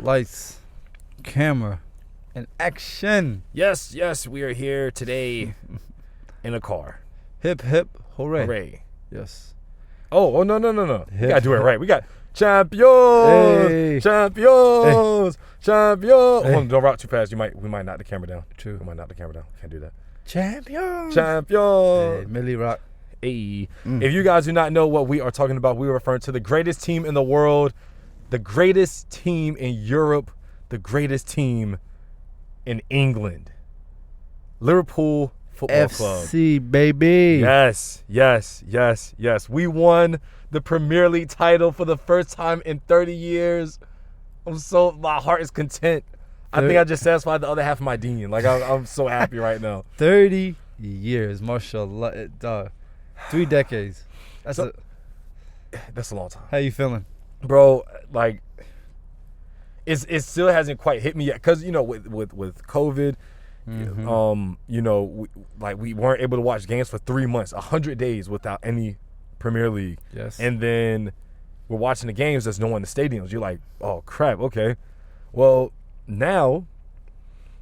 Lights, camera, and action. Yes, we are here today in a car. Hip, hip, hooray. Hooray. Yes. Oh, no. We gotta do it right. We got champions, Hey. champions. Hey. Hold on, don't rock too fast. We might knock the camera down. True. We might knock the camera down. Can't do that. Champions. Champions. Hey, Millie Rock. Hey. If you guys do not know what we are talking about, we are referring to the greatest team in the world, the greatest team in Europe, the greatest team in England. Liverpool Football Club. FC, baby. Yes. We won the Premier League title for the first time in 30 years. My heart is content. I think I just satisfied the other half of my deen. Like, I'm so happy right now. 30 years, mashallah. 3 decades. That's a long time. How you feeling? Bro, like, it still hasn't quite hit me yet. Because, with COVID, we weren't able to watch games for 3 months, 100 days without any Premier League. Yes. And then we're watching the games, there's no one in the stadiums. You're like, oh, crap, okay. Well, now,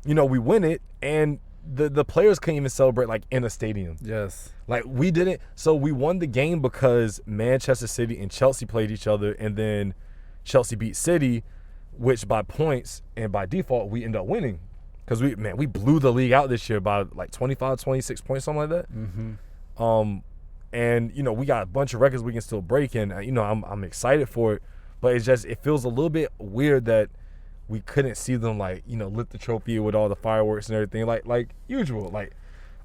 we win it, and the players couldn't even celebrate, like, in a stadium. Yes. Like, we didn't. So we won the game because Manchester City and Chelsea played each other, and then Chelsea beat City, which by points and by default, we end up winning. Because we blew the league out this year by, like, 25, 26 points, something like that. Mm-hmm. And, we got a bunch of records we can still break, and, I'm excited for it. But it feels a little bit weird that we couldn't see them, like, lift the trophy with all the fireworks and everything, like usual. Like,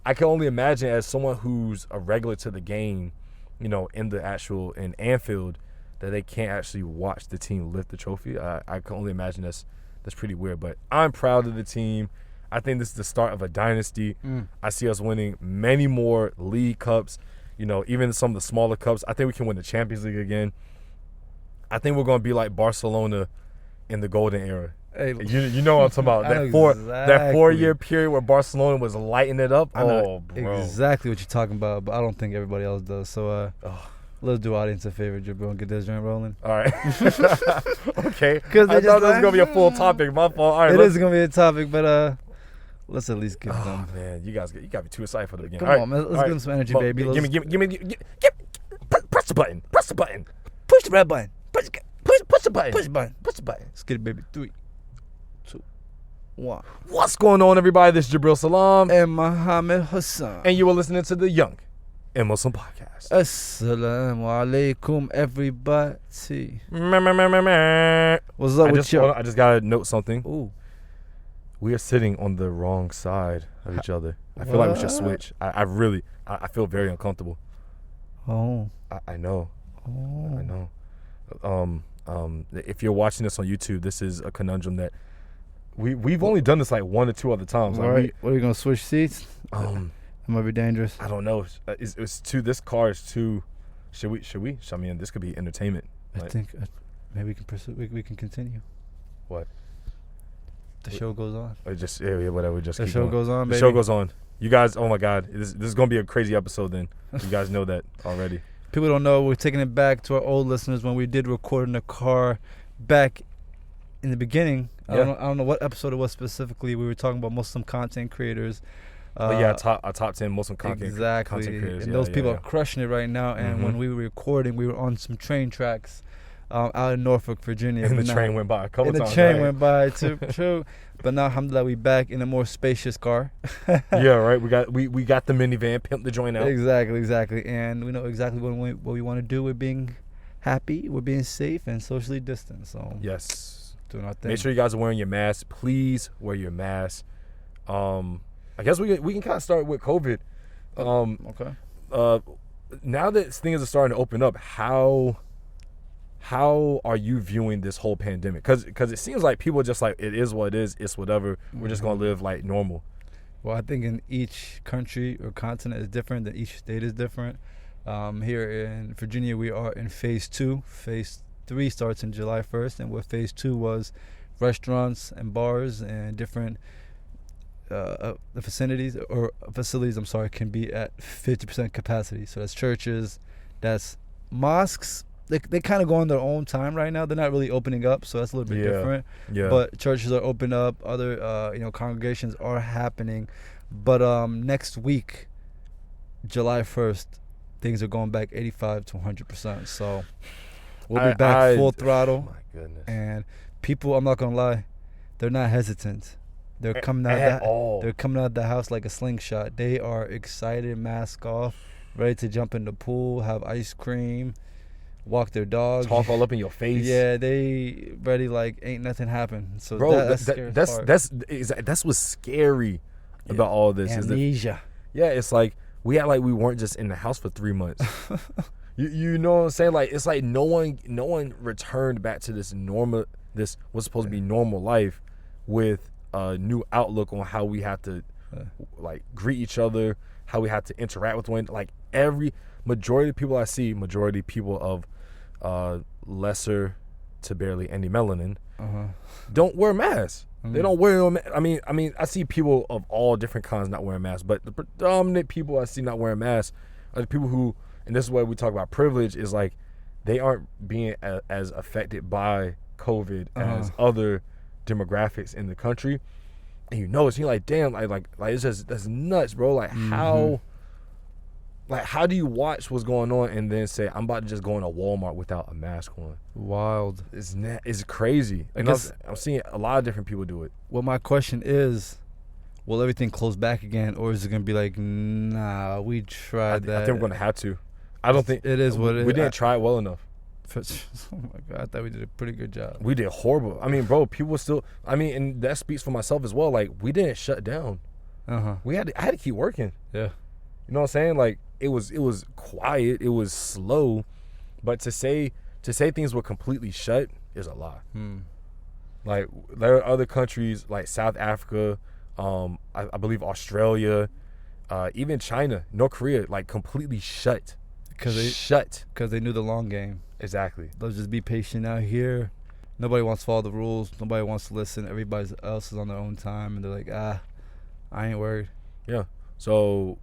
I can only imagine, as someone who's a regular to the game, in Anfield, that they can't actually watch the team lift the trophy. I can only imagine that's pretty weird. But I'm proud of the team. I think this is the start of a dynasty. I see us winning many more league cups, even some of the smaller cups. I think we can win the Champions League again. I think we're going to be like Barcelona in the golden era. Hey, you know what I'm talking about. That 4-year period where Barcelona was lighting it up. I know bro. exactly what you're talking about, but I don't think everybody else does. So let's do audience a favor, Jabril, and get this joint rolling. All right. Okay. Because I thought this was going to be a full topic. My fault. All right, it is going to be a topic, but let's at least give them. Oh, man. You got to be too excited for the beginning. Come on, man. Let's give them some energy, baby. Press the button. Push the red button. Push the button. Push the button. Let's get it, baby. 3, 2, 1. What's going on, everybody? This is Jabril Salam. And Muhammad Hassan. And you are listening to the Young and Muslim Podcast. Asalaamu Alakum, everybody. What's up with you? I just got to note something. Ooh. We are sitting on the wrong side of each other. I feel like we should switch. I feel very uncomfortable. Oh. I know. Oh. I know. If you're watching this on YouTube, this is a conundrum that we've only done this like 1 or 2 other times. All right. What are you gonna switch seats? It might be dangerous. I don't know. It's too. This car is too. Should we? I mean, this could be entertainment. I think maybe we can pursue. We can continue. What? The show goes on. Whatever. Just the keep show going. goes on. The baby. show goes on. You guys. Oh my God. This is gonna be a crazy episode. Then you guys know that already. People don't know, we're taking it back to our old listeners when we did record in the car back in the beginning. I don't know what episode it was specifically. We were talking about Muslim content creators. Our top 10 Muslim content creators. And those people are crushing it right now. And when we were recording, we were on some train tracks out in Norfolk, Virginia. And the train went by a couple times. And the train went by too. True. But now, alhamdulillah, we back in a more spacious car. Yeah, right. We got the minivan, pimped the joint out. Exactly. And we know exactly what we want to do. We're being happy, we're being safe, and socially distant. So yes, doing our thing. Make sure you guys are wearing your mask. Please wear your mask. I guess we can kind of start with COVID. Okay. Now that things are starting to open up, how are you viewing this whole pandemic? Because it seems like people are just like, it is what it is. It's whatever. We're just going to live like normal. Well, I think in each country or continent is different. That each state is different. Here in Virginia, we are in phase 2. Phase 3 starts in July 1st. And what phase 2 was, restaurants and bars and different the facilities can be at 50% capacity. So that's churches, that's mosques, they kind of go on their own time right now. They're not really opening up, so that's a little bit different. Yeah. But churches are open up. Other congregations are happening. But next week, July 1st, things are going back 85 to 100%. So we'll be back full throttle. Oh my goodness. And people, I'm not gonna lie, they're not hesitant. They're coming out They're coming out of the house like a slingshot. They are excited, mask off, ready to jump in the pool, have ice cream, walk their dog, talk all up in your face. Yeah, they ready like ain't nothing happened. So bro, that's what's scary about all this. Amnesia. It's like we act like we weren't just in the house for 3 months. you know what I'm saying? Like it's like no one returned back to this what's supposed to be normal life with a new outlook on how we have to like greet each other, how we have to interact with one. Like majority of people I see, people of lesser to barely any melanin, don't wear masks. They don't wear them. I mean, I see people of all different kinds not wearing masks, but the predominant people I see not wearing masks are the people who, and this is why we talk about privilege, is like they aren't being as affected by COVID as other demographics in the country. And you're like, damn, like it's just, that's nuts, bro. Like how do you watch what's going on and then say I'm about to just go into Walmart without a mask on? Wild. It's crazy. And I'm seeing a lot of different people do it. Well, my question is, will everything close back again, or is it gonna be like, nah, we tried that? I think we're gonna have to. I don't think it is what it is. We didn't try it well enough. Oh my God, I thought we did a pretty good job. We did horrible. I mean, bro, people still. I mean, and that speaks for myself as well. Like we didn't shut down. I had to keep working. Yeah. You know what I'm saying? Like it was quiet. It was slow, but to say things were completely shut is a lie. Like there are other countries like South Africa, I believe Australia, even China, North Korea, like completely shut. Because they knew the long game. Exactly. They'll just be patient out here. Nobody wants to follow the rules. Nobody wants to listen. Everybody else is on their own time, and they're like, I ain't worried. Yeah. So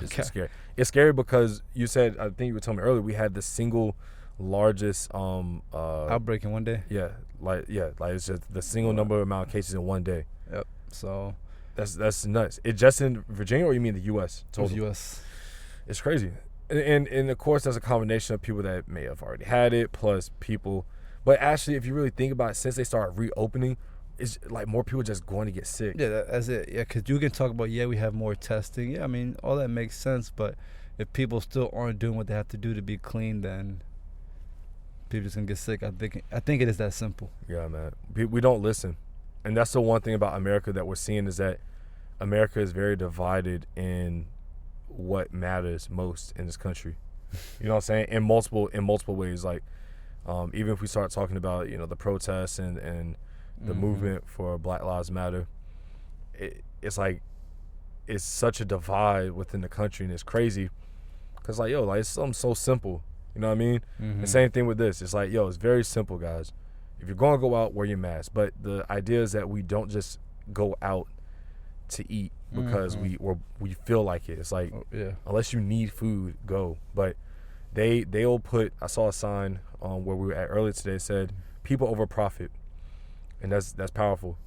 it's scary. It's scary because you said, I think you were telling me earlier, we had the single largest outbreak in one day. Like it's just the single number amount of cases in one day. Yep. So that's nuts. It just in Virginia, or you mean the U.S. total? The U.S. It's crazy. And of course, there's a combination of people that may have already had it, plus people. But actually, if you really think about it, since they started reopening, it's like more people just going to get sick. Yeah, that's it. Yeah, because you can talk about, we have more testing. Yeah, I mean, all that makes sense. But if people still aren't doing what they have to do to be clean, then people just going to get sick. I think it is that simple. Yeah, man. We don't listen. And that's the one thing about America that we're seeing, is that America is very divided in what matters most in this country. You know what I'm saying? In multiple ways. Like even if we start talking about the protests and the movement for Black Lives Matter, it's like it's such a divide within the country, and it's crazy because like it's something so simple. You know what I mean? The same thing with this. It's like it's very simple, guys. If you're gonna go out, wear your mask. But the idea is that we don't just go out to eat because we feel like it. It's like unless you need food, go. But they'll put. I saw a sign where we were at earlier today. It said people over profit, and that's powerful.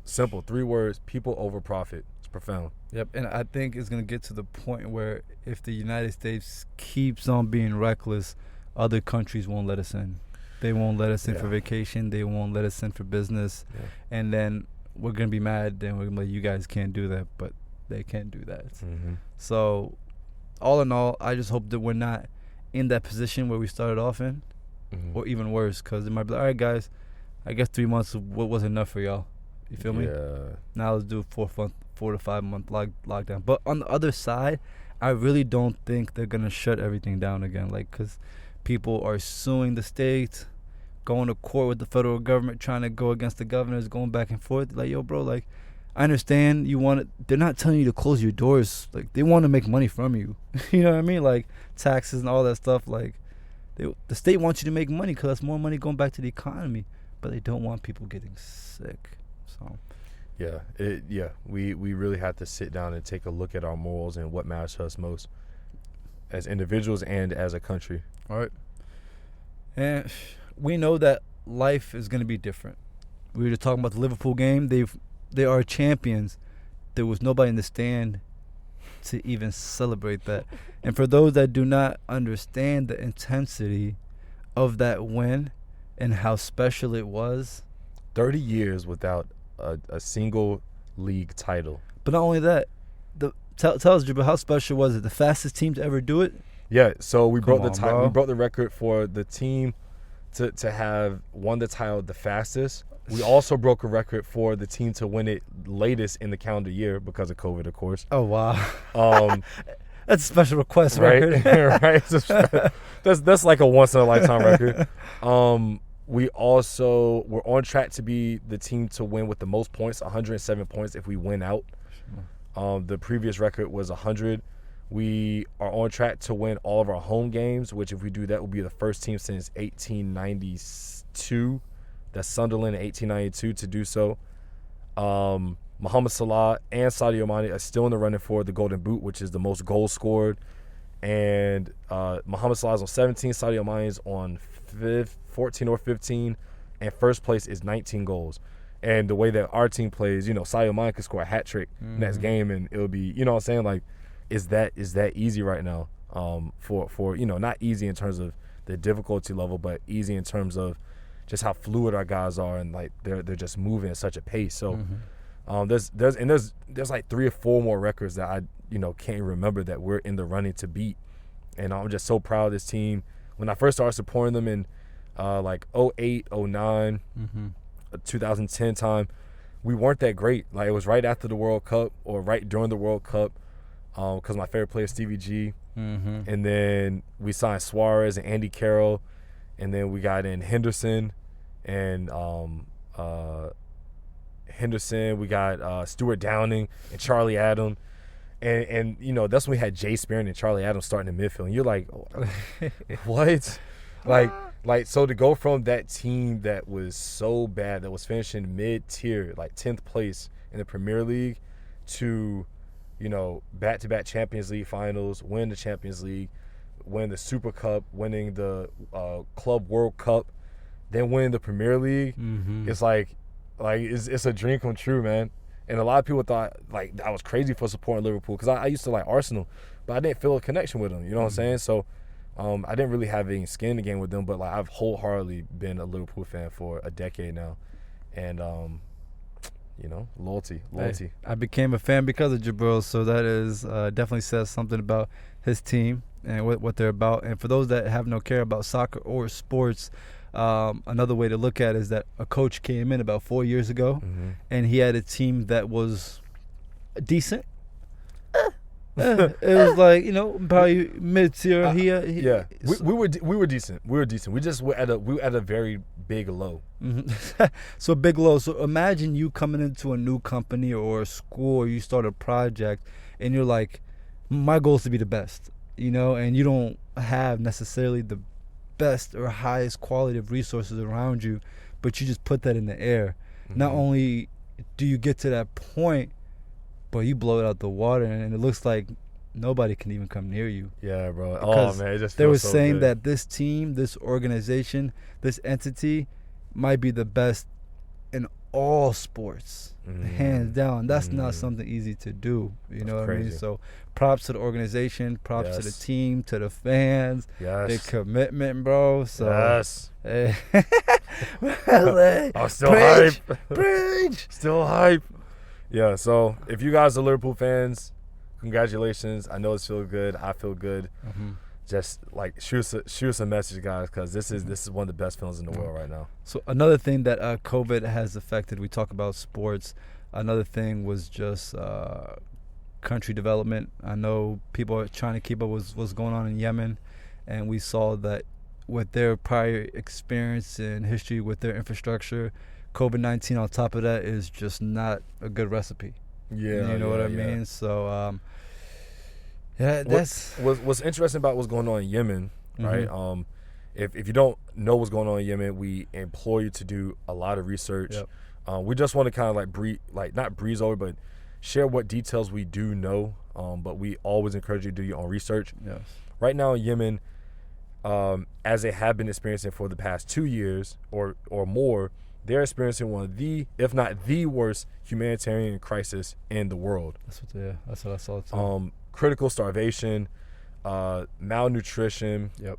Simple, 3 words: people over profit. It's profound. Yep, and I think it's gonna get to the point where if the United States keeps on being reckless, other countries won't let us in. They won't let us in for vacation. They won't let us in for business, and then we're going to be mad, then we're going to be like, you guys can't do that, but they can't do that. So, all in all, I just hope that we're not in that position where we started off in, or even worse, because it might be like, all right, guys, I guess 3 months was enough for y'all. You feel me? Now let's do a 4 to 5 month lockdown. But on the other side, I really don't think they're going to shut everything down again, like, because people are suing the state, going to court with the federal government, trying to go against the governors, going back and forth. Like, yo, bro, like, I understand you want it. They're not telling you to close your doors. Like, they want to make money from you. You know what I mean? Like, taxes and all that stuff. Like, the state wants you to make money because that's more money going back to the economy. But they don't want people getting sick. So, we really have to sit down and take a look at our morals and what matters to us most as individuals and as a country. All right. And we know that life is going to be different. We were just talking about the Liverpool game. They are champions. There was nobody in the stand to even celebrate that. And for those that do not understand the intensity of that win and how special it was, 30 years without a single league title. but not only that, tell us, Dribble, how special was it? The fastest team to ever do it? Yeah, so we Come broke on, we broke the record for the team to have won the title the fastest. We also broke a record for the team to win it latest in the calendar year because of COVID, of course. Oh, wow. That's a special request right? record. Right. That's like a once in a lifetime record. We're on track to be the team to win with the most points, 107 points if we win out. The previous record was 100. We are on track to win all of our home games, which if we do that, will be the first team since 1892. That's Sunderland in 1892 to do so. Mohamed Salah and Sadio Mane are still in the running for the Golden Boot, which is the most goals scored. And Mohamed Salah is on 17, Sadio Mane is on 14 or 15, and first place is 19 goals. And the way that our team plays, Sadio Mane could score a hat trick next game, and it'll be, you know what I'm saying, like, is that easy right now? For not easy in terms of the difficulty level, but easy in terms of just how fluid our guys are, and like they're just moving at such a pace. So there's like 3 or 4 more records that I can't even remember that we're in the running to beat, and I'm just so proud of this team. When I first started supporting them in like 08, 09, 2010 time, we weren't that great. Like, it was right after the World Cup or right during the World Cup, because my favorite player is Stevie G. And then we signed Suarez and Andy Carroll, and then we got in Henderson and we got Stuart Downing and Charlie Adam, and that's when we had Jay Spearn and Charlie Adam starting in midfield, and you're like, what? Like, so to go from that team that was so bad, that was finishing mid-tier, like 10th place in the Premier League, to back-to-back Champions League finals, win the Champions League, win the Super Cup, winning the Club World Cup, then win the Premier League. It's like it's a dream come true, man. And a lot of people thought like I was crazy for supporting Liverpool, because I used to like Arsenal, but I didn't feel a connection with them. You know what I'm saying? So I didn't really have any skin in the game with them, but like I've wholeheartedly been a Liverpool fan for a decade now, and loyalty. Hey, I became a fan because of Jabril, so that is definitely says something about his team and what they're about. And for those that have no care about soccer or sports, another way to look at it is that a coach came in about 4 years ago, and he had a team that was decent. It was like, probably mid-tier. We were decent. We just were at a very big low. So big low. So imagine you coming into a new company or a school, or you start a project, and you're like, my goal is to be the best, and you don't have necessarily the best or highest quality of resources around you, but you just put that in the air. Not only do you get to that point, but you blow it out the water, and it looks like nobody can even come near you. Yeah, bro. Because it just they were feels so saying good. that this team, this organization, this entity might be the best in all sports, hands down. That's not something easy to do. You know what I mean? So props to the organization, props to the team, to the fans, the commitment, bro. So hey. I'm still hype. Preach. Still hype. Yeah, so if you guys are Liverpool fans, congratulations. I know it's feel good. I feel good. Just like shoot us a message, guys, because this is one of the best films in the world right now. So another thing that COVID has affected, we talk about sports. Another thing was just country development. I know people are trying to keep up with what's going on in Yemen, and we saw that with their prior experience and history with their infrastructure, COVID-19 on top of that is just not a good recipe. Yeah, you know what I mean? So, that's what's interesting about what's going on in Yemen, right? If you don't know what's going on in Yemen, we implore you to do a lot of research. We just want to kind of not breeze over, but share what details we do know. But we always encourage you to do your own research. Yes. Right now in Yemen, as they have been experiencing for the past 2 years or more, they're experiencing one of the, if not the worst, humanitarian crisis in the world. That's what I saw too. Critical starvation, malnutrition. Yep.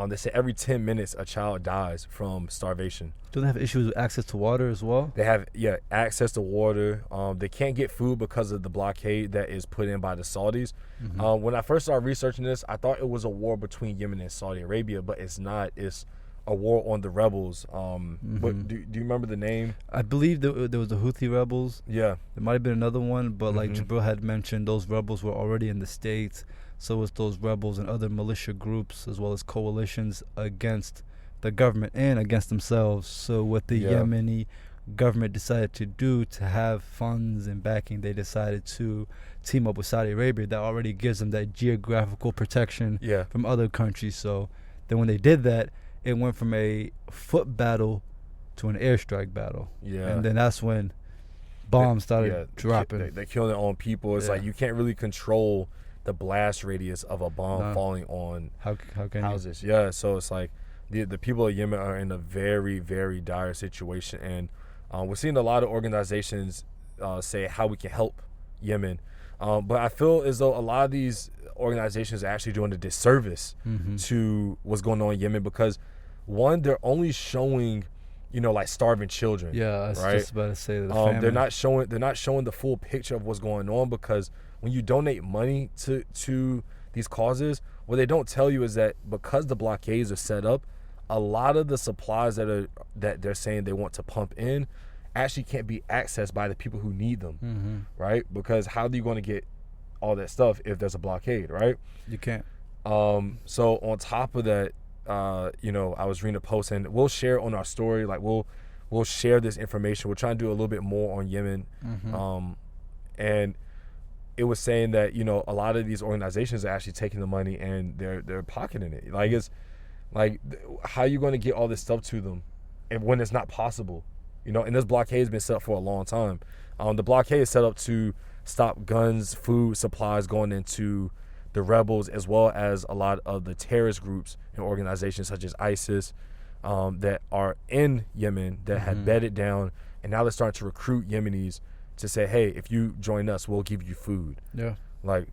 They say every 10 minutes a child dies from starvation. Do they have issues with access to water as well? They have, access to water. They can't get food because of the blockade that is put in by the Saudis. Mm-hmm. When I first started researching this, I thought it was a war between Yemen and Saudi Arabia, but it's not. It's a war on the rebels. But do you remember the name? I believe there was the Houthi rebels. Yeah. There might have been another one, but like Jabril had mentioned, those rebels were already in the States. So was those rebels and other militia groups as well as coalitions against the government and against themselves. So what the Yemeni government decided to do to have funds and backing, they decided to team up with Saudi Arabia. That already gives them that geographical protection from other countries. So then when they did that, it went from a foot battle to an airstrike battle. Yeah. And then that's when bombs started dropping. They kill their own people. It's like you can't really control the blast radius of a bomb falling on how can houses. Yeah, so it's like the people of Yemen are in a very, very dire situation, and we're seeing a lot of organizations say how we can help Yemen, but I feel as though a lot of these organizations are actually doing a disservice to what's going on in Yemen, because one, they're only showing like starving children. Yeah, I was just about to say that. They're not showing the full picture of what's going on, because when you donate money to these causes, what they don't tell you is that because the blockades are set up, a lot of the supplies that they're saying they want to pump in actually can't be accessed by the people who need them, right? Because how are you going to get all that stuff if there's a blockade, right? You can't. So on top of that, I was reading a post, and we'll share on our story. Like we'll share this information. We're trying to do a little bit more on Yemen, and it was saying that a lot of these organizations are actually taking the money and they're pocketing it. Like it's like, how are you going to get all this stuff to them, and when it's not possible? And this blockade has been set up for a long time. The blockade is set up to stop guns, food, supplies going into the rebels, as well as a lot of the terrorist groups and organizations such as ISIS that are in Yemen that had bedded down, and now they're starting to recruit Yemenis to say, hey, if you join us, we'll give you food. Yeah. Like,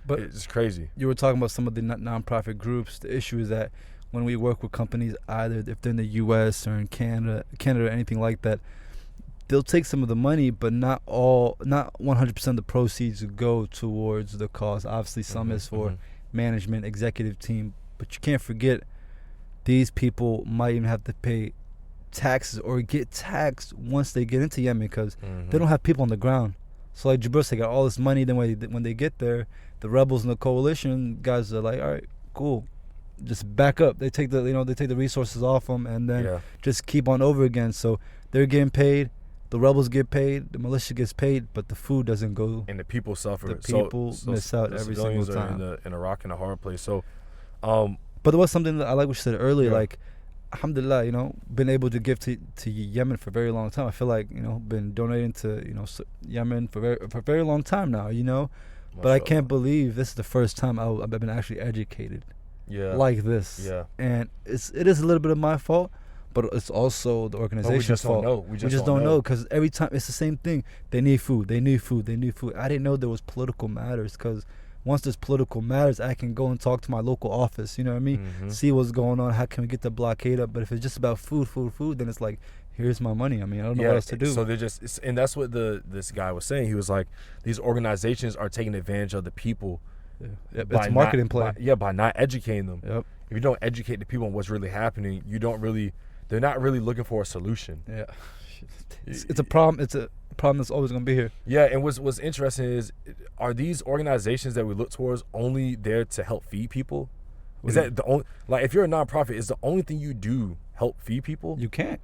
but it's crazy. You were talking about some of the nonprofit groups. The issue is that when we work with companies, either if they're in the U.S. or in Canada or anything like that, they'll take some of the money, but not 100% of the proceeds go towards the cause. Obviously, some is for management, executive team, but you can't forget these people might even have to pay taxes or get taxed once they get into Yemen, because they don't have people on the ground. So like Jabril said, got all this money. Then when they get there, the rebels and the coalition guys are like, all right, cool, just back up. They take the resources off them, and then just keep on over again. So they're getting paid. The rebels get paid, the militia gets paid, but the food doesn't go. And the people suffer. The people miss out every single time. In a rock and a hard place. So, but there was something that I like what you said earlier. Like, alhamdulillah, been able to give to Yemen for a very long time. I feel like been donating to Yemen for a very long time now. But I can't believe this is the first time I've been actually educated. Like this. Yeah. And it is a little bit of my fault. But it's also the organization's fault. We just don't know, because every time it's the same thing. They need food. I didn't know there was political matters, because once there's political matters, I can go and talk to my local office. You know what I mean? See what's going on. How can we get the blockade up? But if it's just about food, then it's like, here's my money. I mean, I don't know what else to do. So they're just, and that's what this guy was saying. He was like, these organizations are taking advantage of the people. Yeah. It's a marketing play. By not educating them. Yep. If you don't educate the people on what's really happening, they're not really looking for a solution. Yeah. It's a problem. It's a problem that's always going to be here. Yeah, and what's interesting is, are these organizations that we look towards only there to help feed people? Is that the only, like, if you're a nonprofit, is the only thing you do help feed people? You can't.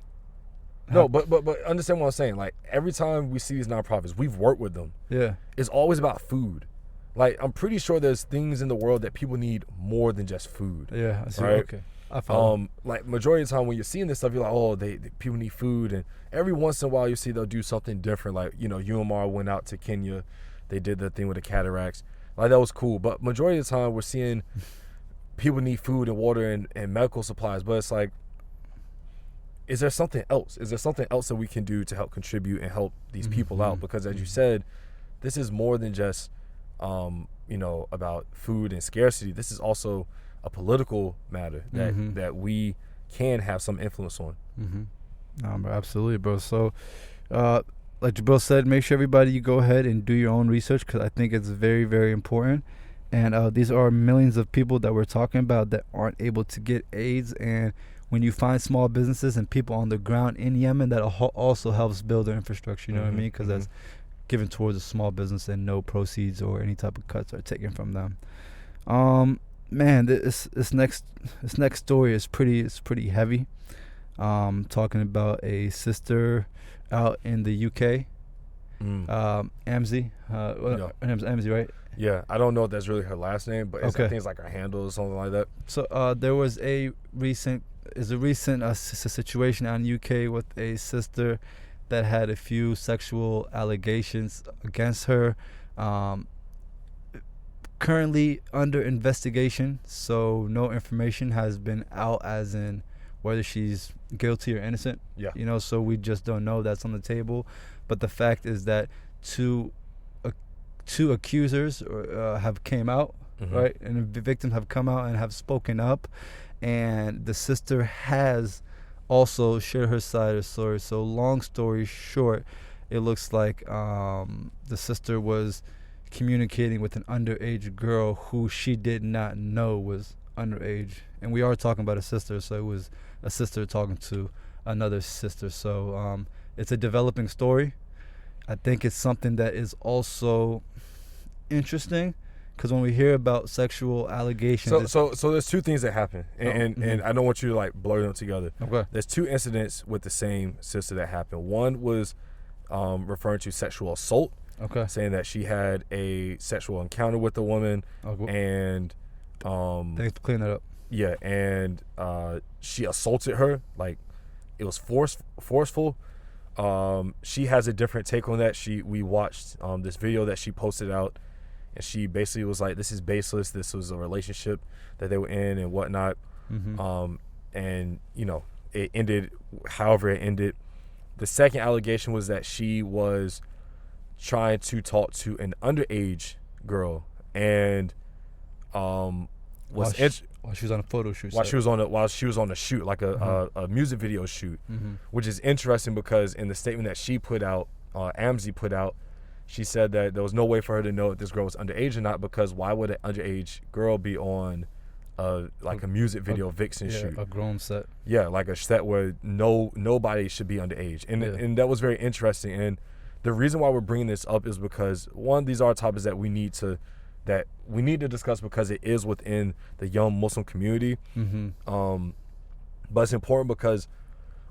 No, but understand what I'm saying. Like, every time we see these nonprofits, we've worked with them. Yeah. It's always about food. Like, I'm pretty sure there's things in the world that people need more than just food. Yeah, I see. Right? Okay. I follow. Like, majority of the time when you're seeing this stuff, you're like, oh, they people need food, and every once in a while you see they'll do something different. Like, UMR went out to Kenya, they did the thing with the cataracts. Like, that was cool. But majority of the time we're seeing people need food and water and medical supplies, but it's like, is there something else? Is there something else that we can do to help contribute and help these people out? Because as you said, this is more than just, about food and scarcity. This is also a political matter that we can have some influence on. Bro, absolutely, bro. So, like Jabril said, make sure everybody you go ahead and do your own research, because I think it's very, very important. And these are millions of people that we're talking about that aren't able to get AIDS. And when you find small businesses and people on the ground in Yemen, that also helps build their infrastructure. You know what I mean? Because that's given towards a small business, and no proceeds or any type of cuts are taken from them. Man, this next story is pretty heavy. Talking about a sister out in the UK, Amzi. Her name's Amzi, right? Yeah, I don't know if that's really her last name, but I think it's like her handle or something like that. So there was a recent situation out in the UK with a sister that had a few sexual allegations against her. Currently under investigation, so no information has been out as in whether she's guilty or innocent. Yeah. So we just don't know. That's on the table. But the fact is that two accusers have came out, right? And the victims have come out and have spoken up. And the sister has also shared her side of the story. So long story short, it looks like the sister was communicating with an underage girl who she did not know was underage. And we are talking about a sister, so it was a sister talking to another sister. So it's a developing story. I think it's something that is also interesting, because when we hear about sexual allegations, so there's two things that happen, and I don't want you to like blur them together. Okay. There's two incidents with the same sister that happened. One was referring to sexual assault. Okay. Saying that she had a sexual encounter with a woman, and thanks for clearing that up. Yeah, and she assaulted her, like it was forceful. She has a different take on that. We watched this video that she posted out, and she basically was like, "This is baseless. This was a relationship that they were in and whatnot." And it ended however it ended. The second allegation was that she was trying to talk to an underage girl, and while she was on a photo shoot. While she was on a shoot, like a music video shoot, which is interesting because in the statement that she put out, Amzi put out, she said that there was no way for her to know if this girl was underage or not, because why would an underage girl be on a music video vixen shoot? A grown set. Yeah, like a set where nobody should be underage, and that was very interesting. And the reason why we're bringing this up is because, one, these are topics that we need to discuss because it is within the young Muslim community. But it's important because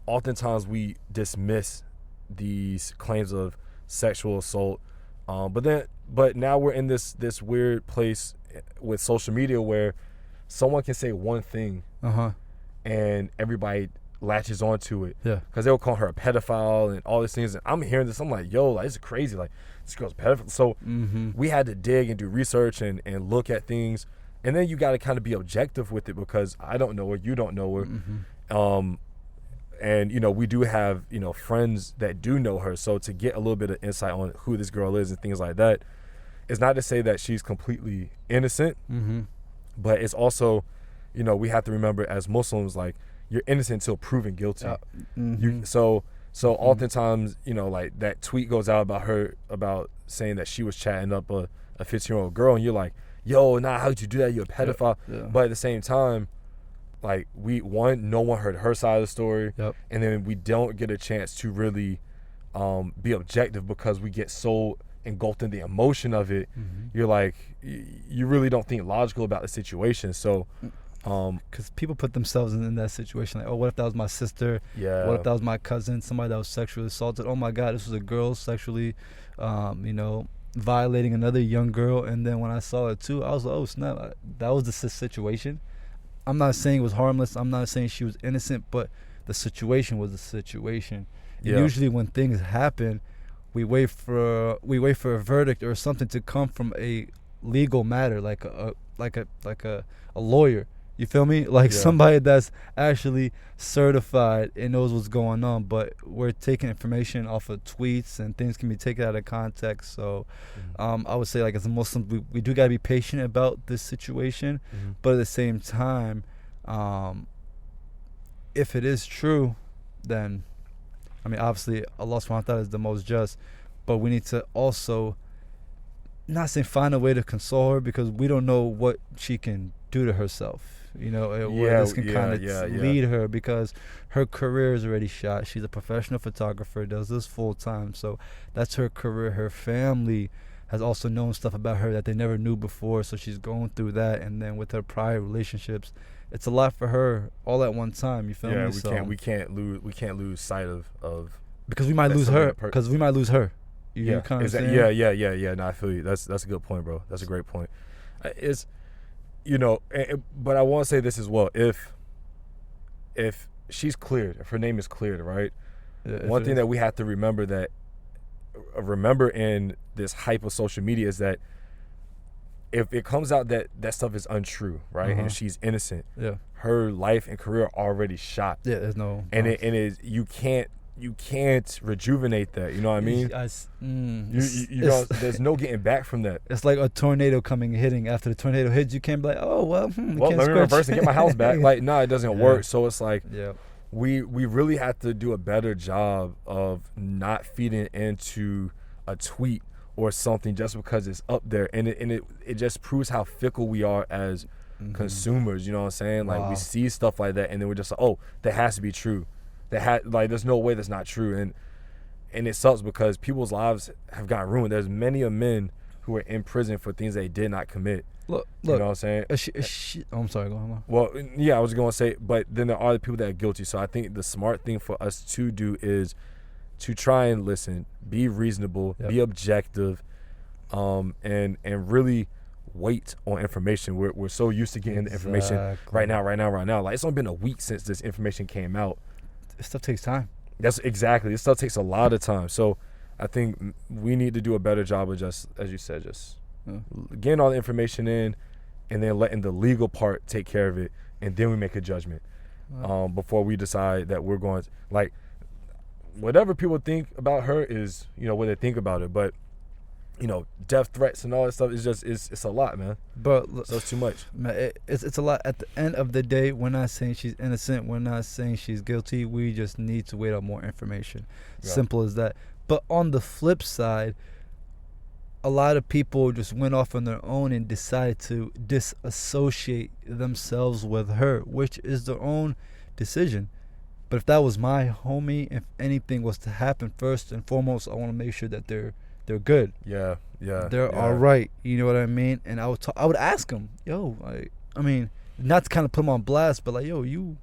oftentimes we dismiss these claims of sexual assault. But now we're in this weird place with social media where someone can say one thing and everybody latches onto it. Yeah. Because they'll call her a pedophile and all these things. And I'm hearing this, I'm like, yo, like, this is crazy. Like, this girl's a pedophile. So we had to dig and do research and look at things. And then you got to kind of be objective with it because I don't know her, you don't know her. And, we do have, friends that do know her. So to get a little bit of insight on who this girl is and things like that, it's not to say that she's completely innocent, but it's also, we have to remember as Muslims, like, you're innocent until proven guilty. So oftentimes, like that tweet goes out about saying that she was chatting up a 15-year-old girl, and you're like, yo, nah, how'd you do that? You're a pedophile. Yeah. But at the same time, like no one heard her side of the story. And then we don't get a chance to really be objective because we get so engulfed in the emotion of it. You're like, you really don't think logical about the situation. So because people put themselves in that situation, like, oh, what if that was my sister? Yeah. What if that was my cousin, somebody that was sexually assaulted? Oh my God, this was a girl sexually, violating another young girl. And then when I saw it too, I was like, oh snap, that was the situation. I'm not saying it was harmless. I'm not saying she was innocent, but the situation was the situation. Yeah. Usually when things happen, we wait for a verdict or something to come from a legal matter, like a lawyer. You feel me? Like Yeah. somebody that's actually certified and knows what's going on. But we're taking information off of tweets, and things can be taken out of context. So I would say, like, as a Muslim, we do got to be patient about this situation. But at the same time, if it is true, then, I mean, obviously Allah subhanahu wa ta'ala is the most just, but we need to also, not saying find a way to console her, because we don't know what she can do to herself, where this can kind of lead her, because her career is already shot. She's a professional photographer, does this full time, so that's her career. Her family has also known stuff about her that they never knew before, so she's going through that. And then with her prior relationships, it's a lot for her all at one time. You feel me? Yeah, we can't lose sight of because we might lose her. Because we might lose her. You kind of saying? Yeah. No, I feel you. That's a good point, bro. That's a great point. It's, but I want to say this as well. If she's cleared, if her name is cleared, right? Yeah, one thing that we have to remember in this hype of social media is that if it comes out that stuff is untrue, right, and she's innocent, her life and career are already shot. Yeah, there's no, and it is, you can't rejuvenate that. You know what I mean? There's no getting back from that. It's like a tornado hitting. After the tornado hits, you can't be like, oh well, let me reverse and get my house back. Like, no, it doesn't work. So it's like, we really have to do a better job of not feeding into a tweet or something just because it's up there, and it just proves how fickle we are as consumers. You know what I'm saying? Like, we see stuff like that, and then we're just like, oh, that has to be true. There's no way that's not true, and it sucks because people's lives have gotten ruined. There's many men who are in prison for things they did not commit. Look, you know what I'm saying? I'm sorry, go on. Well, yeah, I was going to say, but then there are the people that are guilty. So I think the smart thing for us to do is to try and listen, be reasonable, be objective, and really wait on information. We're so used to getting the information right now. Like, it's only been a week since this information came out. This stuff takes time. That's exactly. This stuff takes a lot of time. So I think we need to do a better job of just, as you said, getting all the information in, and then letting the legal part take care of it, and then we make a judgment before we decide that we're going to, like, whatever people think about her is, what they think about it. But, death threats and all that stuff is just, it's a lot, man. But so it's too much. Man, it's a lot. At the end of the day, we're not saying she's innocent. We're not saying she's guilty. We just need to wait on more information. Simple as that. But on the flip side, a lot of people just went off on their own and decided to disassociate themselves with her, which is their own decision. But if that was my homie, if anything was to happen, first and foremost, I want to make sure that they're good. Yeah. They're all right. You know what I mean? And I would ask them, yo, like, I mean, not to kind of put them on blast, but like, yo, you,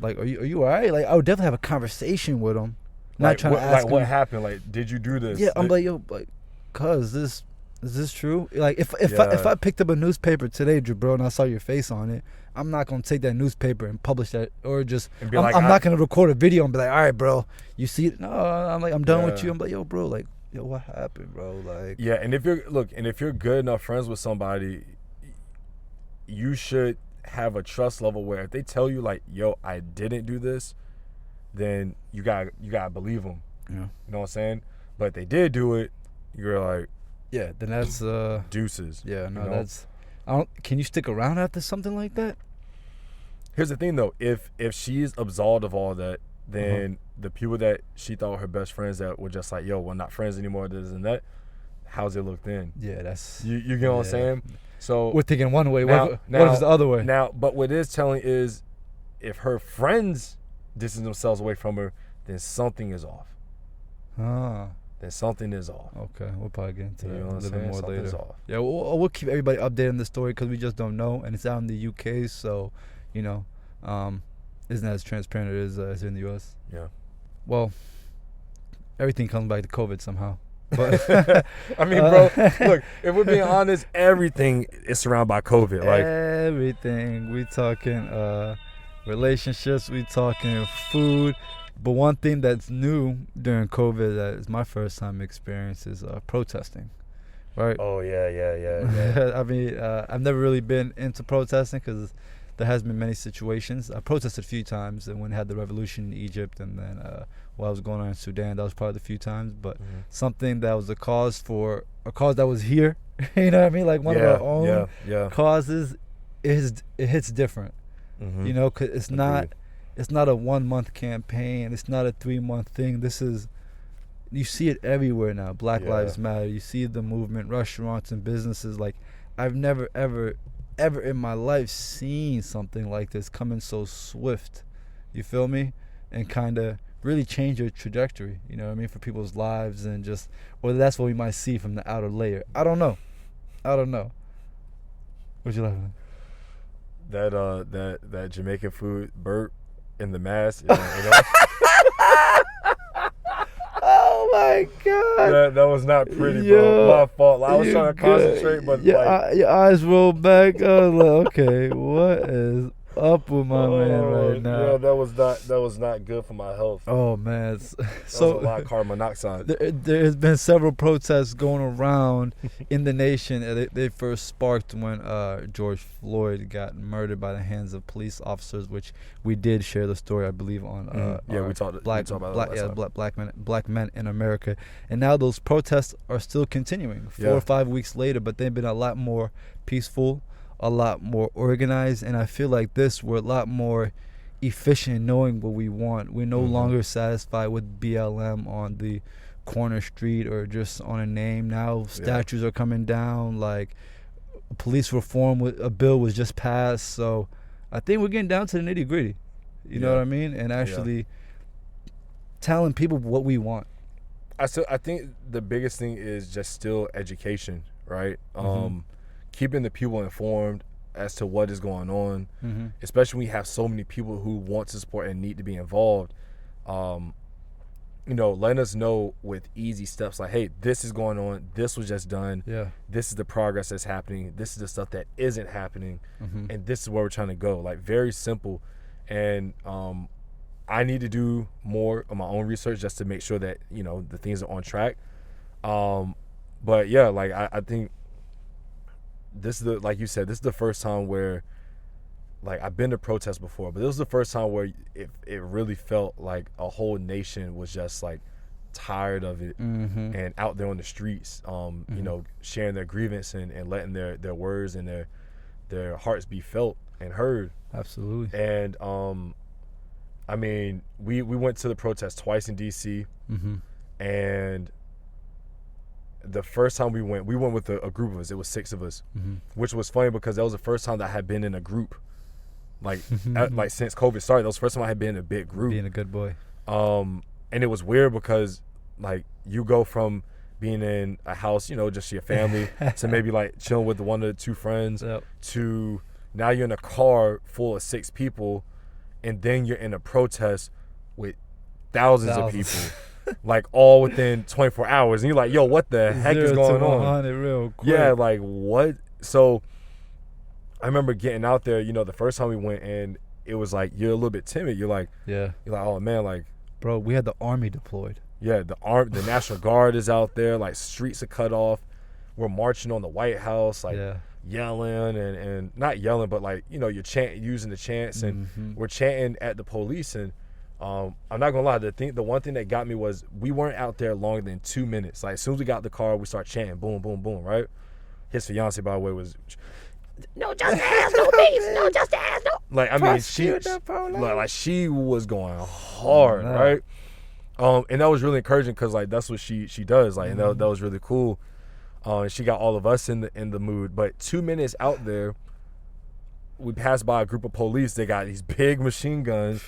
like, are you all right? Like, I would definitely have a conversation with them. Not trying to ask them, what happened? Like, did you do this? Yeah, I'm like, yo, like, cuz, is this true? Like, if I picked up a newspaper today, Jabril, and I saw your face on it, I'm not gonna take that newspaper and publish that, or just I'm not gonna record a video and be like, all right, bro, you see it? No, I'm like, I'm done with you. I'm like, yo, bro, like, yo, what happened, bro? Like, yeah, and if you're good enough friends with somebody, you should have a trust level where if they tell you, like, yo, I didn't do this, then you gotta believe them. Yeah, you know what I'm saying? But if they did do it, you're like, yeah, then that's deuces. Yeah, no, that's. Can you stick around after something like that? Here's the thing, though. If she's absolved of all that, then the people that she thought were her best friends that were just like, yo, we're not friends anymore, this and that, how's it look then? Yeah, that's... You get what I'm saying? So we're thinking one way. What if it's the other way? Now, but what it is telling is, if her friends distance themselves away from her, then something is off. Then something is off. Okay, we'll probably get into that a little bit more later. Off. Yeah, we'll keep everybody updated on the story because we just don't know, and it's out in the UK, so, isn't as transparent as in the US. Yeah. Well, everything comes back to COVID somehow. But I mean, bro, look, if we're being honest, everything is surrounded by COVID. Like everything. We talking relationships, we talking food. But one thing that's new during COVID that is my first time experience is protesting, right? Oh, yeah. I mean, I've never really been into protesting because there has been many situations. I protested a few times, and when we had the revolution in Egypt, and then what was going on in Sudan, that was probably the few times. But something that was a cause that was here, you know what I mean? Like one of our own causes, it hits different. You know, 'cause it's not a 1 month campaign. It's not a 3 month thing. You see it everywhere now. Black Lives Matter. You see the movement, restaurants and businesses. Like, I've never ever in my life seen something like this coming so swift. You feel me? And kind of really change your trajectory. You know what I mean? For people's lives, and just, or that's what we might see from the outer layer. I don't know. What'd you laughing at? That Jamaican food burp in the mask. You know? Oh my God! That was not pretty, bro. My fault. I was trying to concentrate, but your eyes rolled back. I was like, okay, what is up with my man right now? Yeah, that was not good for my health. Oh man, So was a lot of carbon monoxide. There has been several protests going around in the nation. They first sparked when George Floyd got murdered by the hands of police officers, which we did share the story, I believe, on we talked about black men in America. And now those protests are still continuing 4 or 5 weeks later, but they've been a lot more peaceful, a lot more organized, and I feel like we're a lot more efficient in knowing what we want. We're no longer satisfied with BLM on the corner street or just on a name. Now statues are coming down. Like, police reform a bill was just passed, so I think we're getting down to the nitty gritty. You know what I mean? And actually telling people what we want. I think the biggest thing is just still education, right? Keeping the people informed as to what is going on, especially when you have so many people who want to support and need to be involved. Letting us know with easy steps like, hey, this is going on, this was just done, this is the progress that's happening, this is the stuff that isn't happening, and this is where we're trying to go. Like, very simple. And I need to do more of my own research just to make sure that, the things are on track. But yeah, like, I think this is like you said, this is the first time where, like, I've been to protests before, but this was the first time where it really felt like a whole nation was just like tired of it and out there on the streets, sharing their grievance and letting their words and their hearts be felt and heard. Absolutely. And I mean, we went to the protest twice in DC, and the first time we went with a group of us. It was 6 of us, which was funny because that was the first time that I had been in a group, like since COVID started. That was the first time I had been in a big group. Being a good boy. And it was weird because, like, you go from being in a house, just your family, to maybe like chilling with 1 or 2 friends, to now you're in a car full of 6 people, and then you're in a protest with thousands. of people. Like, all within 24 hours, and you're like, yo, what the heck is going on? Real quick. Yeah, like, what? So I remember getting out there, the first time we went, and it was like, you're a little bit timid. You're like, oh man, like, bro, we had the army deployed. Yeah, the National Guard is out there, like, streets are cut off. We're marching on the White House, like, yelling and not yelling, but like, you're using the chants, and we're chanting at the police. And I'm not gonna lie, the one thing that got me was we weren't out there longer than 2 minutes. Like, as soon as we got the car, we start chanting, boom, boom, boom, right? His fiance, by the way, was, no justice, no peace, no justice, no. Like, I mean, she was going hard, right? And that was really encouraging because, like, that's what she does. Like, and that was really cool. And she got all of us in the mood. But 2 minutes out there, we passed by a group of police. They got these big machine guns.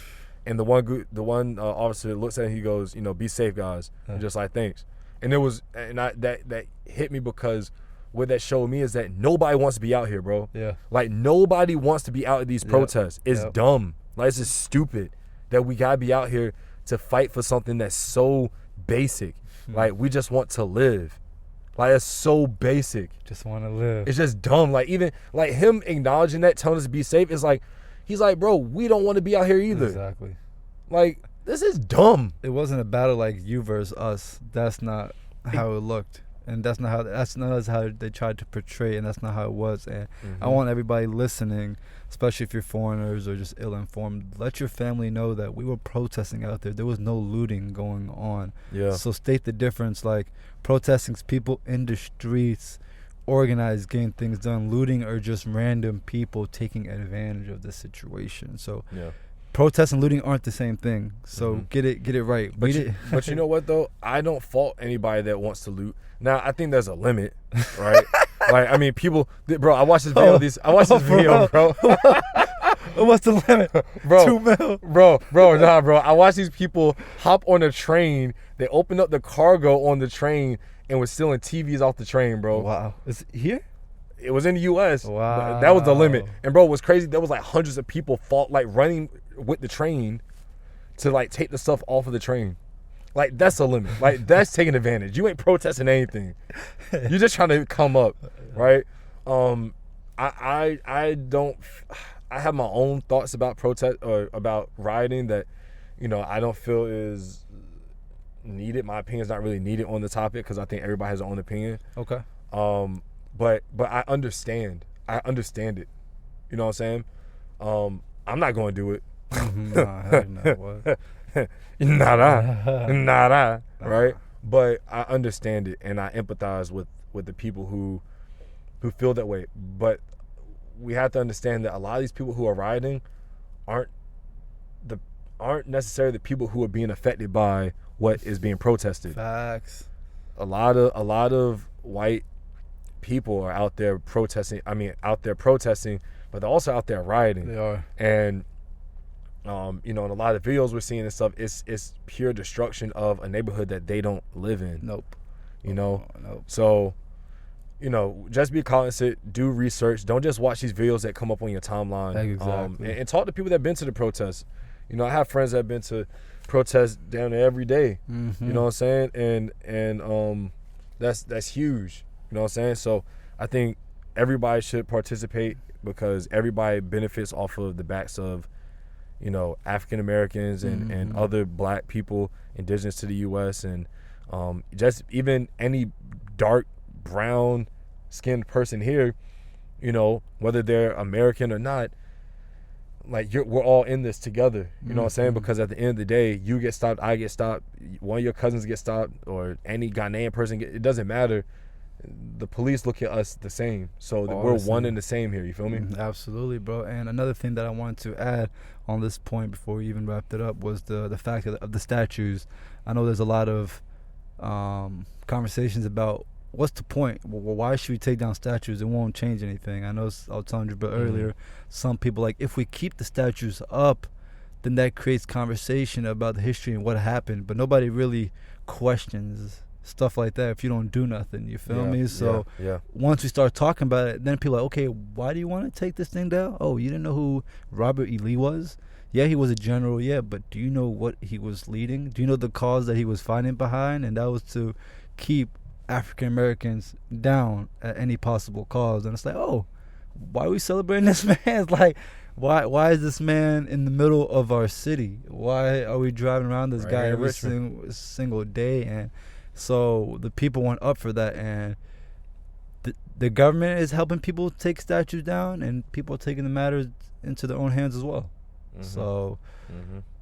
And the one officer looks at it, he goes, be safe, guys. And just like, thanks. And it was, that hit me because what that showed me is that nobody wants to be out here, bro. Yeah. Like, nobody wants to be out at these protests. It's dumb. Like, it's just stupid that we gotta be out here to fight for something that's so basic. Like, we just want to live. Like, it's so basic. Just want to live. It's just dumb. Like, even like him acknowledging that, telling us to be safe, is like, he's like, bro, we don't want to be out here either. Exactly. Like, this is dumb. It wasn't a battle like you versus us. That's not how it looked. and that's not how they tried to portray, and that's not how it was. And Mm-hmm. I want everybody listening, especially if you're foreigners or just ill-informed, let your family know that we were protesting out there. There was no looting going on. Yeah. So state the difference. Like, protesting's people in the streets, organized, getting things done. Looting are just random people taking advantage of the situation. So Yeah. protest and looting aren't the same thing. So Mhm. get it right. But you know what though? I don't fault anybody that wants to loot. Now I think there's a limit, right? Like, I mean, people, bro. I watched this video. Video, bro. What's the limit? Bro, 2 mil. bro. I watched these people hop on a train. They opened up the cargo on the train and was stealing TVs off the train, bro. Wow. Is it here? It was in the U.S. Wow. That was the limit. And bro, what's crazy? There was like hundreds of people running with the train to like take the stuff off of the train. Like, that's a limit. Like, that's taking advantage. You ain't protesting anything. You're just trying to come up, right? I have my own thoughts about protest or about rioting that, you know, I don't feel is needed. My opinion's not really needed on the topic because I think everybody has their own opinion. Okay. But I understand. I understand it. You know what I'm saying? I'm not going to do it. Nah, heck no, what? Nada, right? But I understand it, and I empathize with the people who feel that way. But we have to understand that a lot of these people who are rioting aren't necessarily the people who are being affected by what is being protested. Facts. A lot of white people are out there protesting. But they're also out there rioting. They are. And you know, in a lot of the videos we're seeing and stuff, it's pure destruction of a neighborhood that they don't live in. Nope. You know? Nope. So, you know, just be cognizant, do research. Don't just watch these videos that come up on your timeline. Exactly. And talk to people that have been to the protests. You know, I have friends that have been to protests down there every day. Mm-hmm. You know what I'm saying? And that's huge. You know what I'm saying? So I think everybody should participate because everybody benefits off of the backs of, you know, African Americans and other black people indigenous to the U.S. and just even any dark brown skinned person here, you know, whether they're American or not, like we're all in this together. You know what I'm saying? Because at the end of the day, you get stopped, I get stopped, one of your cousins get stopped, or any Ghanaian person it doesn't matter. The police look at us the same, so we're one and the same here. You feel me? Absolutely, bro. And another thing that I wanted to add on this point before we even wrapped it up was the fact of the statues. I know there's a lot of conversations about what's the point. Well, why should we take down statues? It won't change anything. I know I was telling you earlier. Some people like if we keep the statues up, then that creates conversation about the history and what happened. But nobody really questions stuff like that if you don't do nothing. You feel me? So once we start talking about it, then people are like, okay, why do you want to take this thing down? Oh, you didn't know who Robert E. Lee was? Yeah, he was a general, yeah, but do you know what he was leading? Do you know the cause that he was fighting behind? And that was to keep African Americans down at any possible cause. And it's like, oh, why are we celebrating this man? It's like, why is this man in the middle of our city? Why are we driving around this guy every single day? And so the people went up for that, and the government is helping people take statues down, and people are taking the matters into their own hands as well. So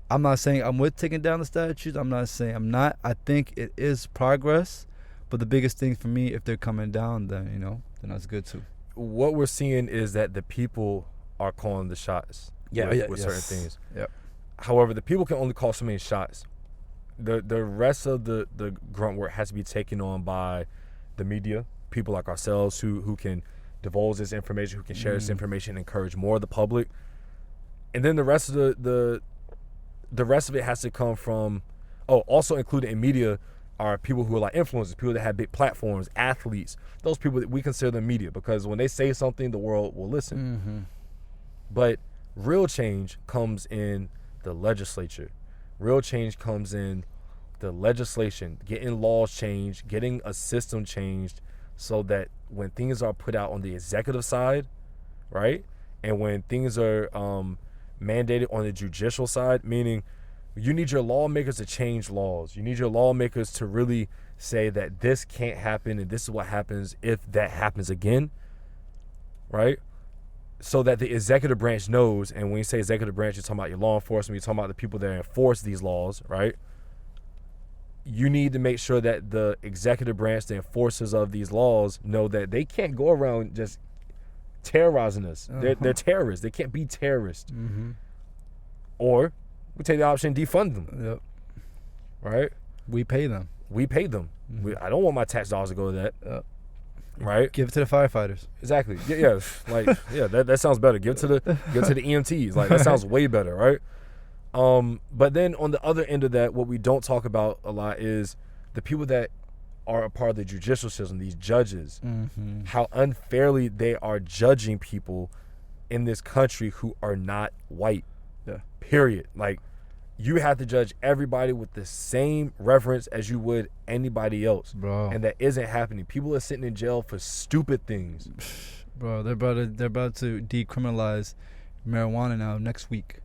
I'm not saying I'm with taking down the statues. I'm not saying I'm not. I think it is progress, but the biggest thing for me, if they're coming down, then then that's good too. What we're seeing is that the people are calling the shots with certain things. Yep. However, the people can only call so many shots. The rest of the grunt work has to be taken on by the media, people like ourselves who can divulge this information, who can share this information, encourage more of the public. And then the rest of the rest of it has to come from, also included in media are people who are like influencers, people that have big platforms, athletes. Those people that we consider them media because when they say something, the world will listen. But real change comes in the legislature. Real change comes in the legislation, getting laws changed, getting a system changed so that when things are put out on the executive side, right, and when things are mandated on the judicial side, meaning You need your lawmakers to change laws. You need your lawmakers to really say that this can't happen and this is what happens if that happens again, right? So that the executive branch knows, and when you say executive branch, you're talking about your law enforcement, you're talking about the people that enforce these laws, right? You need to make sure that the executive branch, the enforcers of these laws, know that they can't go around just terrorizing us. They're terrorists. They can't be terrorists. Mm-hmm. Or we take the option, defund them. Yep. Right? We pay them. Mm-hmm. I don't want my tax dollars to go to that. Yep. Right? Give it to the firefighters. Exactly. Yeah. That sounds better. Give it to the EMTs. Like, that sounds way better, right? But then on the other end of that, what we don't talk about a lot is the people that are a part of the judicial system, these judges, how unfairly they are judging people in this country who are not white. Yeah. Period. Like, you have to judge everybody with the same reverence as you would anybody else. Bro. And that isn't happening. People are sitting in jail for stupid things. Bro, they're about to decriminalize marijuana now next week.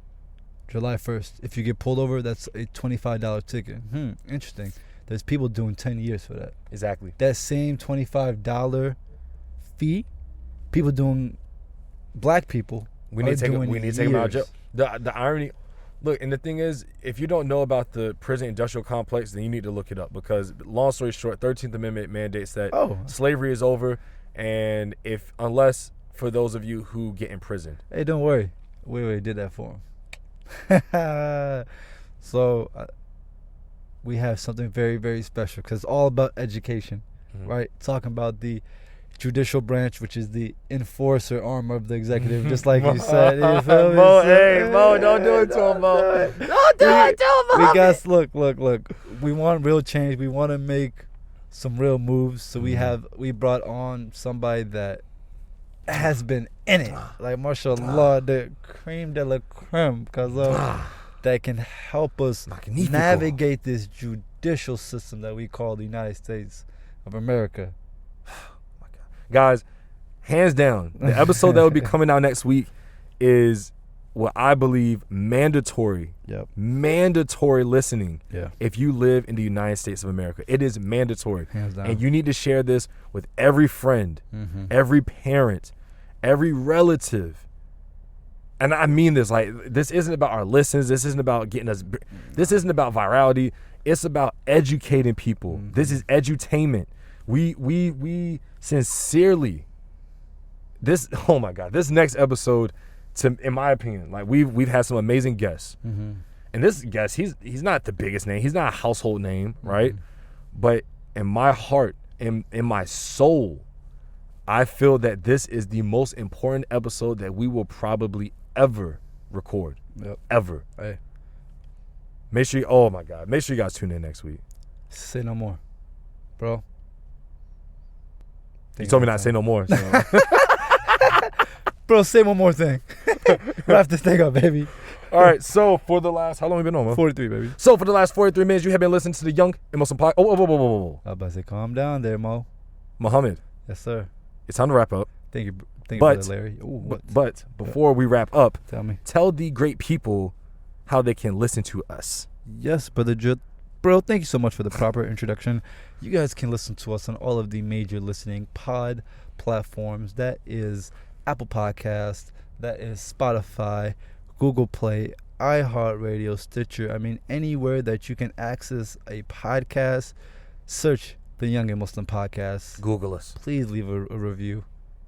July 1st. If you get pulled over, that's a $25 ticket. Interesting. There's people doing 10 years for that. Exactly. That same $25 fee, people doing, black people, we need to take them out of jail. The irony, look, and the thing is, if you don't know about the prison industrial complex, then you need to look it up, because long story short, 13th Amendment mandates that slavery is over, and unless for those of you who get imprisoned. Hey, don't worry. We did that for him. So we have something very, very special, because it's all about education, right? Talking about the judicial branch, which is the enforcer arm of the executive, just like you said. You feel me? Mo, don't do it to him, Mo. Don't do it to him, We got, look. We want real change. We want to make some real moves. So we brought on somebody that has been in it, like mashallah, the cream de la creme, because that can help us navigate this judicial system that we call the United States of America. Guys, hands down, the episode that will be coming out next week is what I believe mandatory listening if you live in the United States of America. It is mandatory. Hands down. And you need to share this with every friend, every parent, every relative. And I mean this, like, this isn't about our listens. This isn't about this isn't about virality. It's about educating people. This is edutainment. We sincerely, this next episode, in my opinion, like, we've had some amazing guests. And this guest, he's not the biggest name. He's not a household name, right? But in my heart, in my soul, I feel that this is the most important episode that we will probably ever record. Ever. Hey. Make sure you guys tune in next week. Say no more, bro. You told me not to say no more. So. Bro, say one more thing. Wrap this thing up, baby. All right, so for the last, how long have we been on, man? 43, baby. So for the last 43 minutes, you have been listening to the Young and Muslim Podcast. I was about to say, calm down there, Mo. Muhammad. Yes, sir. It's time to wrap up. Thank you, Brother Larry. Ooh, but before we wrap up, tell the great people how they can listen to us. Yes, Brother Jud. Bro, thank you so much for the proper introduction. You guys can listen to us on all of the major listening pod platforms. That is Apple Podcast, that is Spotify, Google Play, iHeartRadio, Stitcher. I mean, anywhere that you can access a podcast, search the Young and Muslim Podcast. Google us. Please leave a review.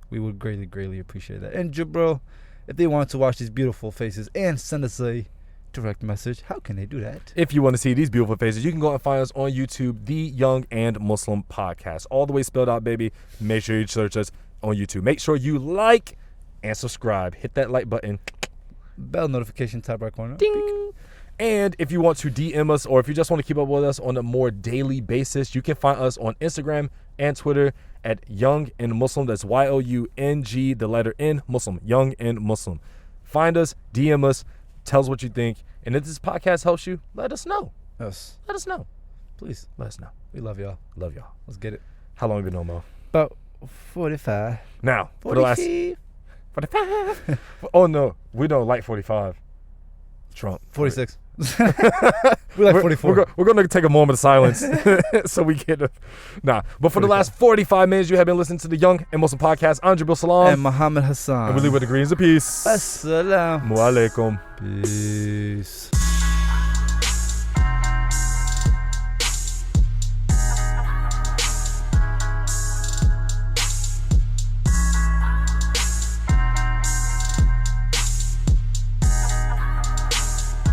We would greatly, greatly appreciate that. And bro, if they want to watch these beautiful faces and send us a direct message, how can they do that? If you want to see these beautiful faces, you can go and find us on YouTube, the Young and Muslim Podcast. All the way spelled out, baby. Make sure you search us on YouTube. Make sure you like and subscribe. Hit that like button. Bell notification top right corner. Ding. And if you want to DM us, or if you just want to keep up with us on a more daily basis, you can find us on Instagram and Twitter at Young and Muslim. That's YOUNG, the letter N, Muslim. Young and Muslim. Find us, DM us, tell us what you think. And if this podcast helps you, let us know. Yes. Let us know. Please. Let us know. We love y'all. Love y'all. Let's get it. How long have you been on, Mo? About 45. Now, 40. for the last... 45. Oh, no. We don't like 45. Trump. 46. We're like 44. We're going to take a moment of silence so we get But for the last 45 minutes, you have been listening to the Young and Muslim podcast. I'm Jabril Salam. And Muhammad Hassan. And we leave with the greens of peace. Asalaamu Alaikum. Peace.